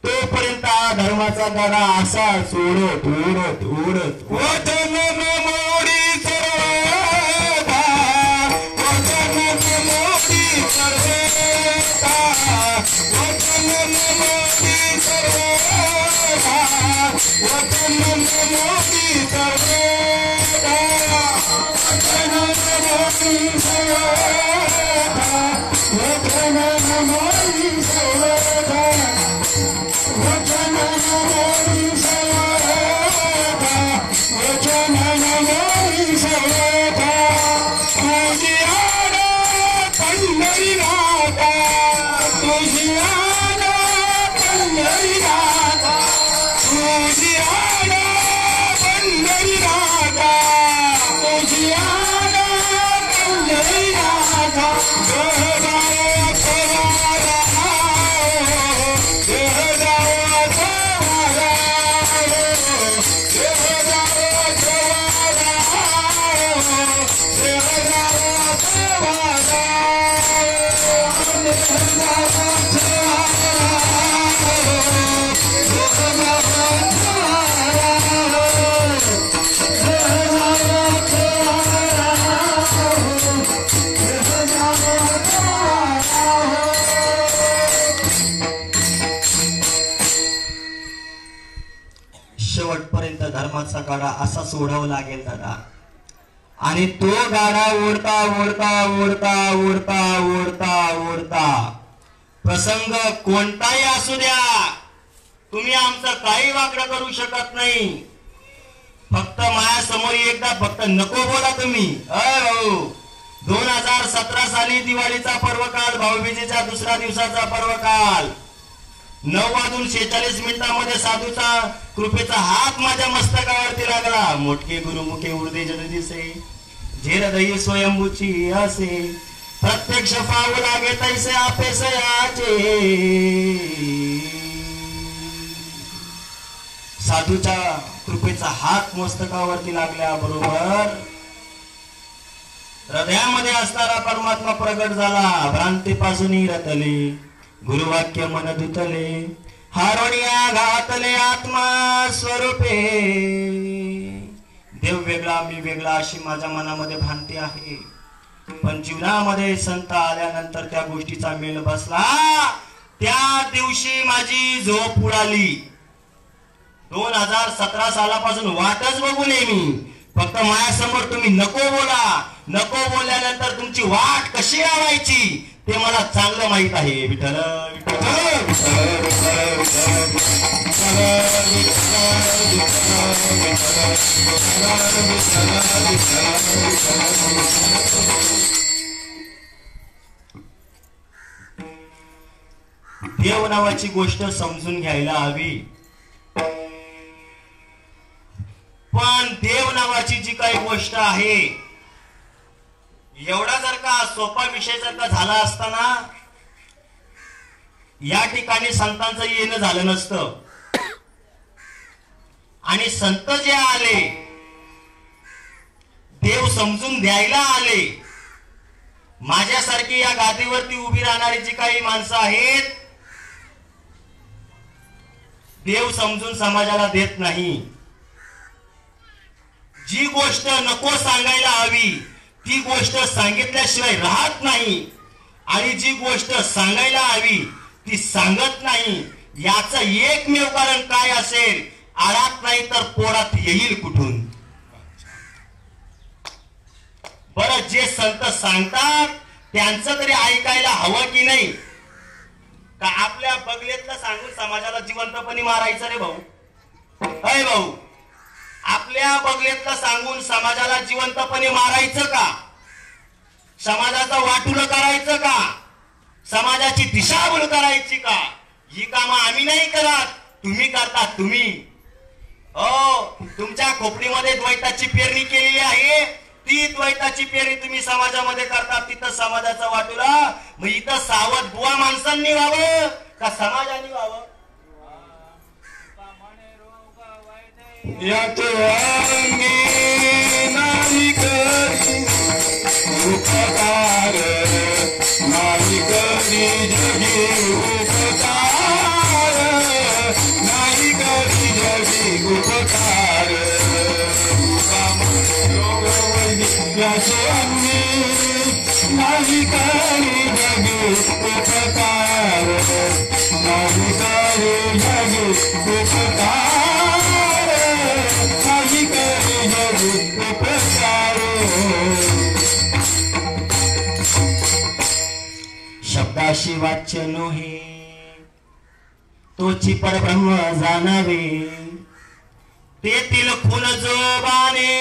तोपर्यंत हा धर्माचा गाडा असा सोडत उडत उडत वचन मोडी सर्वथा वचन मोडी सर्वथा वचन मोडी सर्वथा वचन मोडी सर्वथा वचन मोडी सर्वथा वचन मोडी सर्वथा वचन मोडी सर्वथा वचन मोडी सर्वथा तुझी आड पंढरीनाथा तुझी आड पंढरीनाथा तुझी आड पंढरीनाथा तुझी आड पंढरीनाथा शेवटपर्यंत धर्माचा गाडा असा सोडावा लागेल दादा. आणि तो गाडा ओढता ओढता ओढता ओढता ओढता ओढता प्रसंग कोणताही असू द्या, तुम्ही आमचं काही वाकडं करू शकत नाही. फक्त माझ्यासमोर एकदा फक्त नको बोला तुम्ही. भाऊ 2017 साली दिवाळीचा पर्वकाल, भाऊबीजेच्या दुसऱ्या दिवसाचा पर्वकाल, 9:46 साधूचा कृपेचा हात माझ्या मस्तकावरती लागला. मोठके गुरुमुखे उडदे जन दिसे, झेर दही स्वयंभूची असे, प्रत्यक्ष पाहू लागे तैसे आपेसयाचे. साधूच्या कृपेचा हात मस्तकावरती लागल्याबरोबर हृदयामध्ये असणारा परमात्मा प्रगट झाला. भ्रांतीपासून रतले, गुरुवाक्य मन धुतले, हारोणिया घातले आत्मा स्वरूपे. देव वेगळा मी वेगळा अशी माझ्या मनामध्ये भ्रांती आहे, पण जीवनामध्ये संत आल्यानंतर त्या गोष्टीचा मेल बसला. त्या दिवशी माझी झोप उडाली. 2017 सालापासून वाटच बघू नये मी. फक्त माझ्यासमोर तुम्ही नको बोला, नको बोलल्यानंतर तुमची वाट कशी लावायची ते मला चांगलं माहित आहे. विठ्ठल देव नावाची गोष्ट समजून घ्यायला हवी. पण देव नावाची जी काही गोष्ट आहे, एवढा जर का सोपा विषय जर का झाला असताना या ठिकाणी संतांचं येणं झालं नसतं. आणि संत जे आले, देव समजून द्यायला आले, माझ्यासारखी या गादीवरती उभी राहणारी जी काही माणसं आहेत, देव समजून समाजाला देत नाही. जी गोष्ट नको सांगायला हवी ती गोष्ट सांगितल्याशिवाय राहत नाही, आणि जी गोष्ट सांगायला हवी ती सांगत नाही. याचं एकमेव कारण काय असेल? आळात नाही तर पोरात येईल कुठून. बरं, जे संत सांगतात त्यांचं तरी ऐकायला हवं की नाही? का आपल्या बगलेतलं सांगून समाजाला जिवंतपणे मारायचं रे भाऊ? अय भाऊ, आपल्या बगलेतलं सांगून समाजाला जिवंतपणे मारायचं का? समाजाचं वाटुलं करायचं का? समाजाची दिशाभूल करायची का? ही कामं आम्ही नाही करत, तुम्ही करता. तुम्ही तुमच्या खोपडीमध्ये द्वैताची पेरणी केलेली आहे, ती द्वैताची पेरणी तुम्ही समाजामध्ये करता. तिथं समाजाचा वाटुला. मग इथं सावध बुवा माणसांनी व्हावं का समाजाने व्हावं? याचे अंगी नाही करी उपकार, नाही करी जगी उपकार, नाही करी जगी उपकार. याचे अंगी नाही करी जगी उपकार, नाही करी जगी उपकार, नाही करी जगी उपकार. शब्दाशी वाच्य नोहे तोची परब्रह्म जाणावे, तेथील खून जोबाने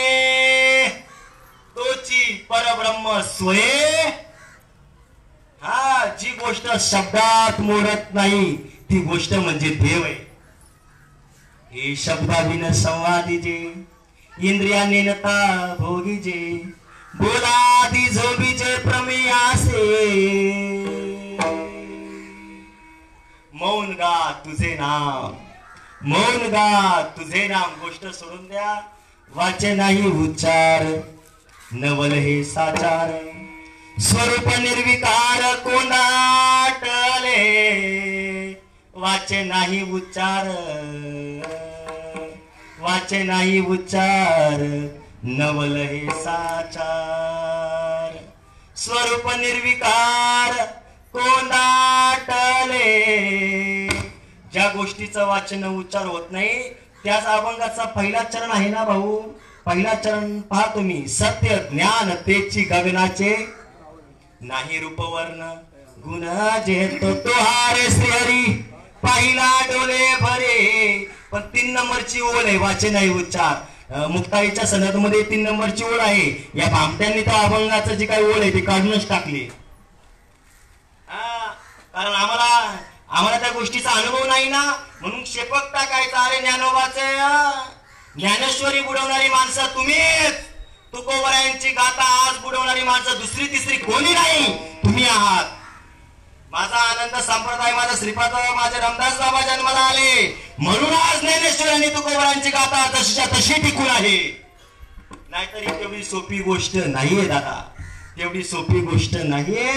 तोची परब्रह्म सोये. हा, जी गोष्ट शब्दात मोडत नाही ती गोष्ट म्हणजे देव आहे. हे शब्दाविन संवादीजे, इंद्रियाने नता भोगीजे, बोलादी झोबीचे प्रमेयासे. मौन गा तुझे नाम, मौन गा तुझे नाम. गोष्ट सोडून द्या, वाचे नाही उच्चार, नवल हे साचार. स्वरूप निर्विकार कोंडाटले, वाचे नाही उच्चार, वाचे नाही उच्चार, नवल हे साचार. स्वरूप निर्विकार कोंडाटले. ज्या गोष्टीचं वाचन उच्चार होत नाही त्याच अभंगाचा पहिला चरण आहे ना भाऊ. पहिला चरण पहा तुम्ही. सत्य ज्ञान तेची गगनाचे, नाही रूपवर्ण गुण जेतो तोहारे श्रीहरी, पहिला डोले भरे. पण 3 नंबरची ओळ आहे, वाचे नाही उच्चार. मुक्ताईच्या सनद मध्ये 3 नंबरची ओळ आहे. या भामट्यांनी त्या अभंगाचं जी काही ओळ आहे ती काढूनच टाकली. कारण आम्हाला त्या गोष्टीचा अनुभव नाही ना, म्हणून शेपक टाकायचा. अरे ज्ञानोबाचे ज्ञानेश्वरी बुडवणारी माणसं तुम्हीच. तुकोबरायांची गाथा आज बुडवणारी माणसं दुसरी तिसरी कोणी नाही, तुम्ही आहात. माझा आनंद संप्रदाय, माझा श्रीपाद, माझे रामदास बाबा जन्माला आले म्हणून आज ज्ञानेश्वर आणि तुकोबरायांची गाथा तशीच्या तशी टिकून आहे. नाहीतरी तेवढी सोपी गोष्ट नाहीये दादा, तेवढी सोपी गोष्ट नाहीये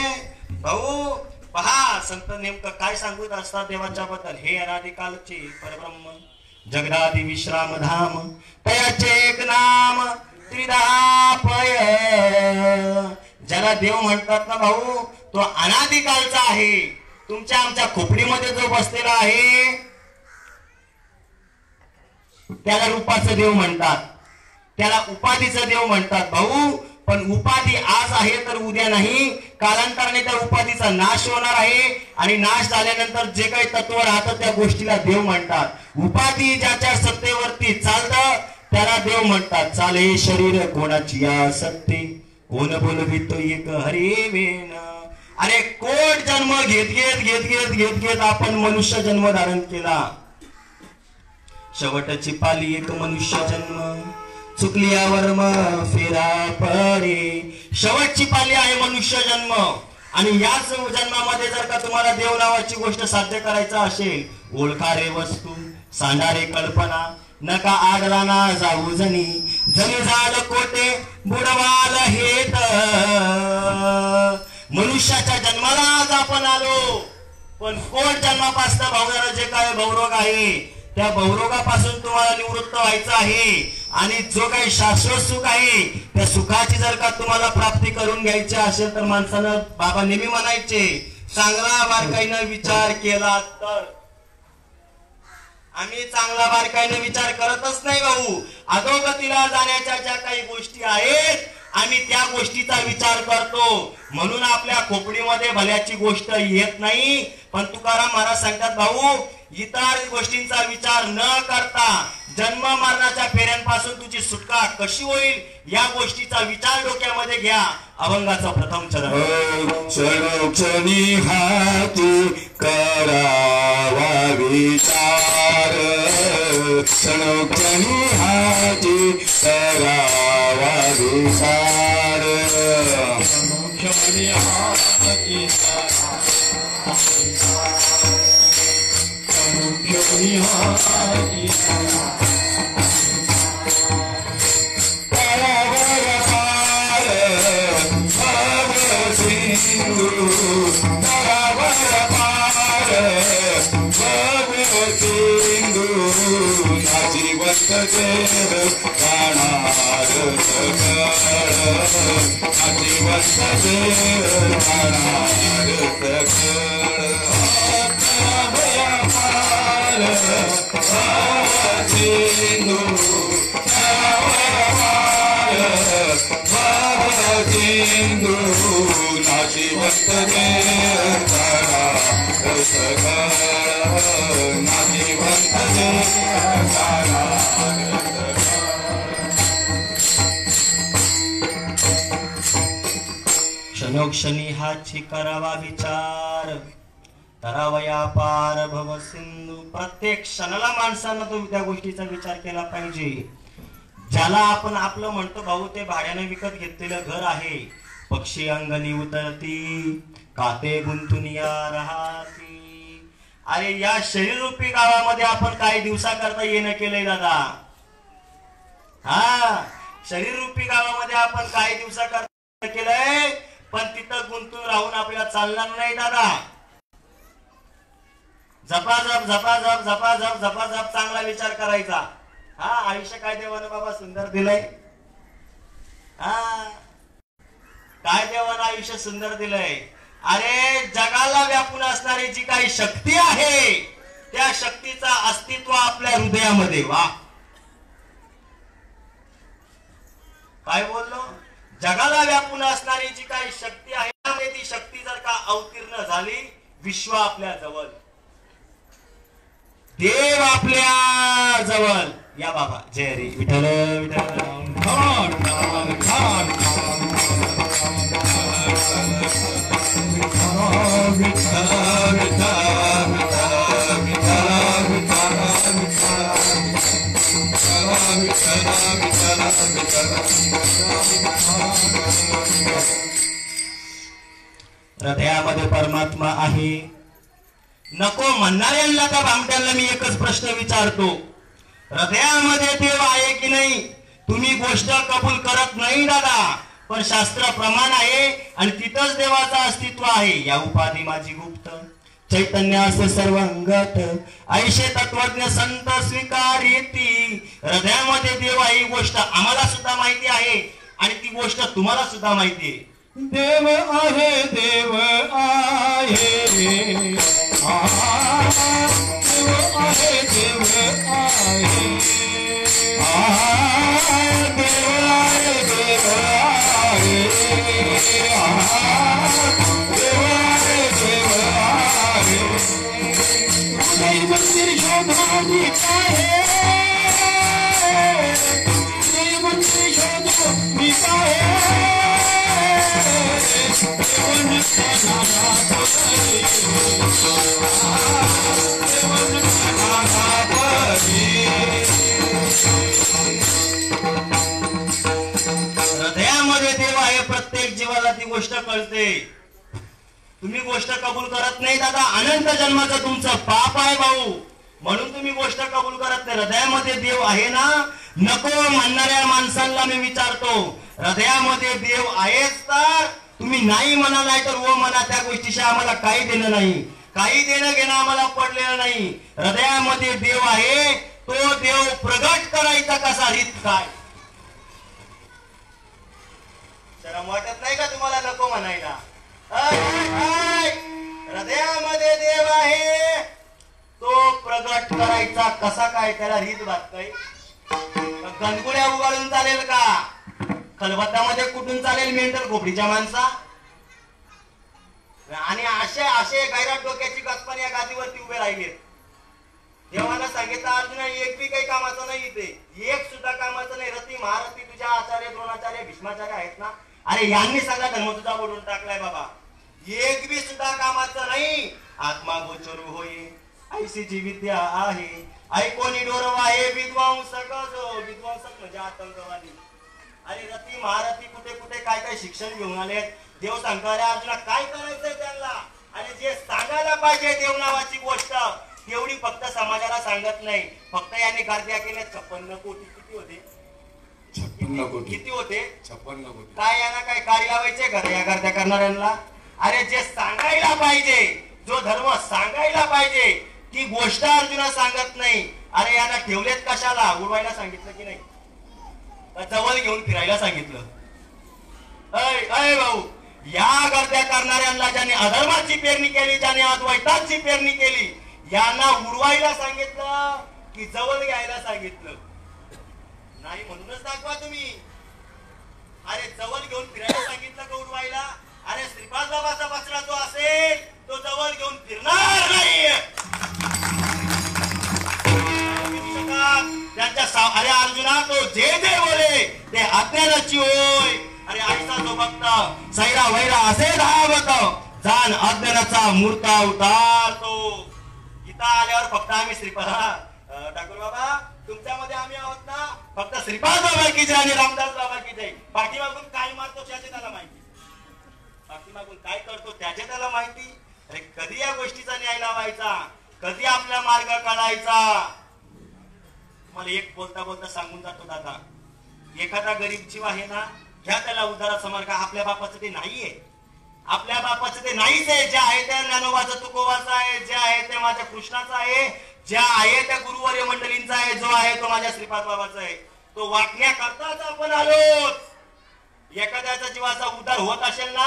भाऊ. पहा संत नेमकं काय सांगत असतात देवाच्या बद्दल. हे अनादिकालचे परब्रह्म, जगदादि विश्राम धाम, तयाचे एक नाम त्रिधा पय. ज्याला देव म्हणतात ना भाऊ, तो अनादिकालचा आहे. तुमच्या आमच्या खोपडीमध्ये जो बसलेला आहे त्याला रूपाचं देव म्हणतात, त्याला उपाधीचं देव म्हणतात भाऊ. पण उपाधी आज आहे तर उद्या नाही, कालांतराने त्या उपाधीचा नाश होणार आहे. आणि नाश झाल्यानंतर जे काही तत्व राहतं त्या गोष्टीला देव म्हणतात. उपाधी ज्याच्या सत्तेवरती चालतं त्याला देव म्हणतात. चाले शरीर कोणाची या सत्ते, कोण बोलवी तो एक हरी वेण. अरे कोट जन्म घेत घेत घेत घेत घेत घेत आपण मनुष्य जन्म धारण केला. शेवटची पाली एक मनुष्य जन्म, चुकली वर्म फेरा परे. शेवटची पाली आहे मनुष्य जन्म. आणि याच जन्मामध्ये जर का तुम्हाला देव नावाची गोष्ट साध्य करायचा असेल, ओळखारे वस्तू सांडारे कल्पना, नका आडला ना जाऊ जणी, जणी झाल कोटे बुडवाल हेत. मनुष्याच्या जन्माला आज आपण आलो, पण कोण जन्मापासून भावणारं जे काय भवरोग आहे त्या भवरोगापासून तुम्हाला निवृत्त व्हायचं आहे आणि जो काही शाश्वत सुख आहे त्या सुखाची जर का तुम्हाला प्राप्ती करून घ्यायची असेल तर माणसानं बाबा नेहमी म्हणायचे चांगला बारकाईनं विचार केला तर. आम्ही चांगला बारकाईनं विचार करतच नाही भाऊ. अधोगतीला जाण्याच्या ज्या काही गोष्टी आहेत आम्ही त्या गोष्टीचा विचार करतो, म्हणून आपल्या खोपडीमध्ये भल्याची गोष्ट येत नाही. पण तुकाराम महाराज सांगतात भाऊ इतर गोष्टींचा विचार न करता जन्म मरणाच्या फेऱ्यांपासून तुझी सुटका कशी होईल या गोष्टीचा विचार डोक्यामध्ये घ्या. अभंगाचा प्रथम चरण. क्षणोक्षणी हाती करावा विचार, क्षणोक्षणी हाती करावा विचार, क्षणोक्षणी हाती क्षणोक्षणी हाची करावा विचार, तरावया पार भव सिंधू. प्रत्येक क्षणाला माणसानं तो त्या गोष्टीचा विचार केला पाहिजे. ज्याला आपण आपलं म्हणतो भाऊ ते भाड्याने विकत घेतलेलं घर आहे. पक्षी अंगणी उतरती काते गुंतून या राहती. अरे या शरीररूपी गावामध्ये आपण काही दिवसाकरता येणं केलंय दादा. हा शरीररूपी गावामध्ये आपण काही दिवसाकरता केलंय, पण तिथं गुंतून राहून आपल्याला चालणार नाही दादा. झपाझप झपाझप झपाझप झपाझप चांगला विचार करायचा. हा आयुष्य काय देवानं बाबा सुंदर दिलंय. हा काय देवानं आयुष्य सुंदर दिलंय. अरे जगाला व्यापून असणारी जी काही शक्ती आहे त्या शक्तीचा अस्तित्व आपल्या हृदयामध्ये. वा काय बोललो. जगाला व्यापून असणारी जी काही शक्ती आहे ती शक्ती जर का अवतीर्ण झाली विश्व आपल्या जवळ, देव आपल्या जवळ. या बाबा जय रे विठ्ठल हृदयामध्ये परमात्मा आहे. नको म्हणणाऱ्यांना त्या भामट्यांना मी एकच प्रश्न विचारतो, हृदयामध्ये देव आहे की नाही. तुम्ही गोष्ट कबूल करत नाही दादा, पण शास्त्र प्रमाण आहे आणि तिथंच देवाचं अस्तित्व आहे. या उपाधी माझी गुप्त चैतन्य असे सर्व अंगत, ऐशे तत्वज्ञ संत स्वीकारिती. हृदयामध्ये देव आहे ही गोष्ट आम्हाला सुद्धा माहिती आहे आणि ती गोष्ट तुम्हाला सुद्धा माहिती आहे. देव आहे देव आहे देव आहे देव आहे देव आहे देव आहे देव आहे मंदिर शोधानी आहे मंदिर शोधानी आहे. हृदयामध्ये देव आहे प्रत्येक जीवाला ती गोष्ट कळते. तुम्ही गोष्ट कबूल करत नाही दादा. अनंत जन्माचं तुमचं पाप आहे भाऊ, म्हणून तुम्ही गोष्ट कबूल करत नाही. हृदयामध्ये देव आहे ना. नको म्हणणाऱ्या माणसांना मी विचारतो, हृदयामध्ये देव आहेच तर तुम्ही नाही म्हणा नाही तर ओ म्हणा, त्या गोष्टीशी आम्हाला काही देणं नाही, काही देणं घेणं आम्हाला पडलेलं नाही. हृदयामध्ये देव आहे, तो देव प्रगट करायचा कसा, रीत काय. शरम वाटत नाही का तुम्हाला नको म्हणायला? हृदयामध्ये देव आहे, तो प्रगट करायचा कसा काय, त्याला रीत बात काय. गणगुड्या उगाळून चालेल का? खलबत्त्यामध्ये कुठून चालेल मेंटल खोपडीच्या माणसा? आणि असे असे गैराट डोक्याची गचपण या गादीवरती उभे राहिले. देवानं सांगितलं अर्जुना, एक बी काही कामाचं नाही, इथे एक सुद्धा कामाचं नाही. रती महारथी तुझ्या आचार्य द्रोणाचार्य भीष्माचार्य आहेत ना, अरे यांनी सगळा धर्म तुझा ओढून टाकलाय बाबा. एक बी सुद्धा कामाचं नाही. आत्मा गोचरू होई ऐशीची विद्या आहे, ऐकोनी डोरव आहे विद्वांसक. जो विद्वांसक म्हणजे आतंकवादी. अरे रती महारथी कुठे कुठे काय काय शिक्षण घेऊन आले. देव सांगताय अर्जुना काय करायचंय त्यांना, आणि जे सांगायला पाहिजे देव नावाची गोष्ट तेवढी फक्त समाजाला सांगत नाही. फक्त यांनी गर्द्या केल्या 56 कोटी. किती होते? 56 कोटी. किती होते? 56 कोटी. काय यांना काय कार्य लावायचे घर या गर्द्या करणाऱ्यांना? अरे जे सांगायला पाहिजे, जो धर्म सांगायला पाहिजे ती गोष्ट अर्जुना सांगत नाही. अरे यांना ठेवलेत कशाला? उडवायला सांगितलं की नाही? जवळ घेऊन फिरायला सांगितलं? अय भाऊ, या गर्द्या करणाऱ्यांना ज्याने अधर्माची पेरणी केली, ज्याने अद्वैताची पेरणी केली, यांना उडवायला सांगितलं की जवळ घ्यायला सांगितलं? नाही म्हणूनच दाखवा तुम्ही. अरे जवळ घेऊन फिरायला सांगितलं का उडवायला? अरे श्रीपाद बाबाचा बछडा जो असेल तो जवळ घेऊन फिरणार नाही. त्यांच्या अरे अर्जुना, तो जे जे बोले ते अज्ञानाची होय. अरे ऐसा जो भक्त सैरा वैरा असे धावत, जाण अज्ञानाचा मूर्ता उतारतो. गीता आल्यावर फक्त आम्ही श्रीपाद ठाकूर बाबा तुमच्यामध्ये आम्ही आहोत ना, फक्त श्रीपाद बाबा की जय आणि रामदास बाबा की जय. पाठीमागून काय मारतो त्याचे त्याला माहिती, पाठीमागून काय करतो त्याचे त्याला माहिती. अरे कधी या गोष्टीचा न्याय लावायचा, कधी आपला मार्ग काढायचा? मला एक बोलता बोलता सांगून जातो दादा, एखादा गरीब जीव आहे ना, घ्या त्याला उदारा समर का. आपल्या बापाचं ते नाहीये, आपल्या बापाचं ते नाहीच आहे. जे आहे त्या ज्ञानोबाचं तुकोबाचं आहे, जे आहे ते माझ्या कृष्णाचं आहे, ज्या आहे त्या गुरुवर्य मंडळींचा आहे, जो आहे तो माझ्या श्रीपाद बाबाचा आहे. तो वाटण्याकरताच आपण आलो. एखाद्याचा जीवाचा उद्धार होत असेल ना,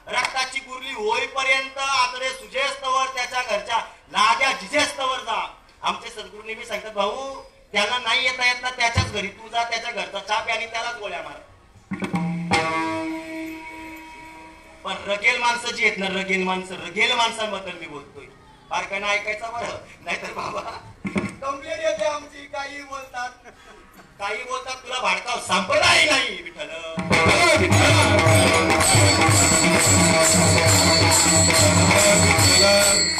रक्ताची गुरली होईपर्यंत आतडे सुजेस्तवर त्याच्या घरच्या लाद्या जिजेस्तवर जा. आमचे सद्गुरू नेहमी सांगतात, भाऊ त्याला नाही येता येत ना, त्याच्याच घरी तू जा, त्याच्या घरचा चाप आणि त्यालाच गोळ्या मार. पण रगेल माणसं जी आहेत ना, रगेल माणसांबद्दल मी बोलतोय. बारकांना ऐकायचं बरं, नाहीतर बाबा कंप्लेंट येते आमची. काही बोलतात, काही बोलतात, तुला भाडकाव संप्रदाय नाही. विठ्ठल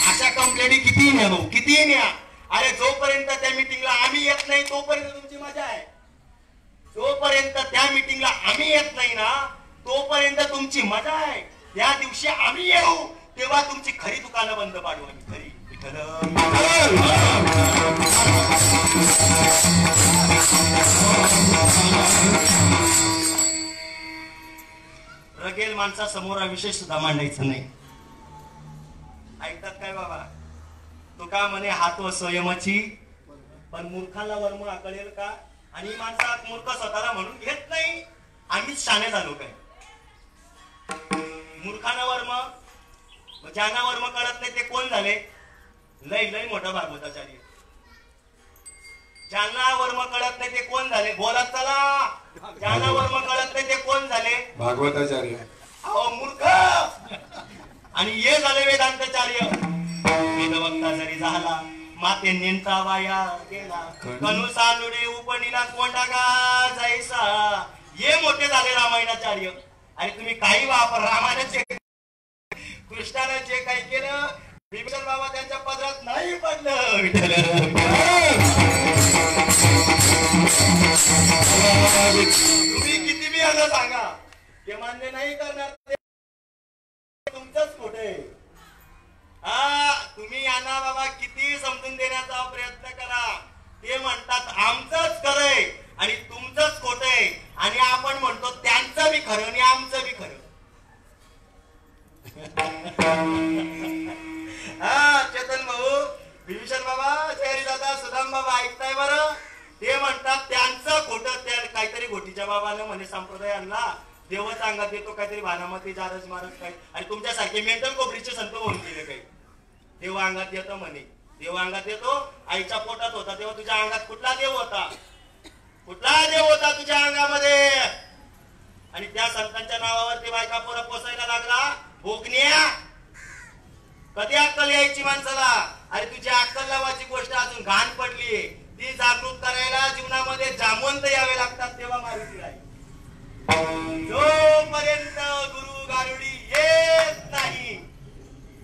अशा कंप्लेंटी किती न्या भाऊ, किती न्या. अरे जोपर्यंत त्या मीटिंगला आम्ही येत नाही तोपर्यंत तुमची मजा आहे. जोपर्यंत त्या मीटिंगला आम्ही येत नाही ना, तोपर्यंत तुमची मजा आहे. त्या दिवशी आम्ही येऊ तेव्हा तुमची खरी दुकानं बंद पाडू आम्ही. खरी रगेल माणसा समोर विषय सुद्धा मांडायचं नाही. ऐकतात काय बाबा? तो का म्हणे हात व स्वयंची, पण मूर्खाला वर्म कळेल का? आणि माणसा मूर्ख स्वतःला म्हणून घेत नाही. आम्हीच शाणे झालो काय? मूर्खाना वर्म, ज्यांना वर्म कळत नाही ते कोण झाले? लय लय मोठा भागवताचार्य. ज्यांना वर्म कळत नाही ते कोण झाले? बोलत चला. ज्यांना वर्म कळत नाही ते कोण झाले? भागवताचार्य. अहो मूर्ख. आणि हे झाले वेदांताचार्य. वेदवक्ता जरी झाला, माते नेंता वाया गेला, कनु सांडुडे उपनीला कोंडा गा जायसा. हे मोठे झाले रामायणाचार्य. आणि तुम्ही काही वापर रामायणाचे, कृष्णाने जे काही केलं, विभीषण बाबा त्यांच्या पदरात नाही पडलं. तुम्ही किती बी असं सांगा, ते मान्य नाही करणार. तुमचंच खोटे. तुम्ही यांना बाबा किती समजून देण्याचा प्रयत्न करा, ते म्हणतात आमचंच खरंय आणि तुमचंच खोटंय. आणि आपण म्हणतो त्यांचं बी खरं आणि आमचं बी खरं. हा चेतन भाऊ, विभीषण बाबा, जयरी दादा, सुदाम बाबा ऐकताय बरं? ते म्हणतात त्यांचं खोटं, त्या काहीतरी घोटीच्या बाबानं म्हणे संप्रदाय आणला, देवच अंगात येतो काहीतरी भानामती जारज मारज काही, आणि तुमच्यासारखे मेंटल कोपरीचे संत होऊन गेले काही. देव अंगात येतो म्हणे, देव अंगात येतो, आईच्या पोटात होता तेव्हा तुझ्या अंगात कुठला देव होता? कुठला देव होता तुझ्या अंगामध्ये? आणि त्या संतांच्या नावावरती बायका पोरं पोसायला लागला. भोकण्या, कधी अक्कल यायची माणसाला? अरे तुझी अक्कल लावायची गोष्ट अजून घाण पडली. ती जागृत करायला जीवनामध्ये जामवंत यावे लागतात, तेव्हा मारुती राहील. जोपर्यंत गुरु गारुडी येत नाही,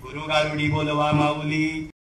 गुरु गारुडी बोलवा माऊली.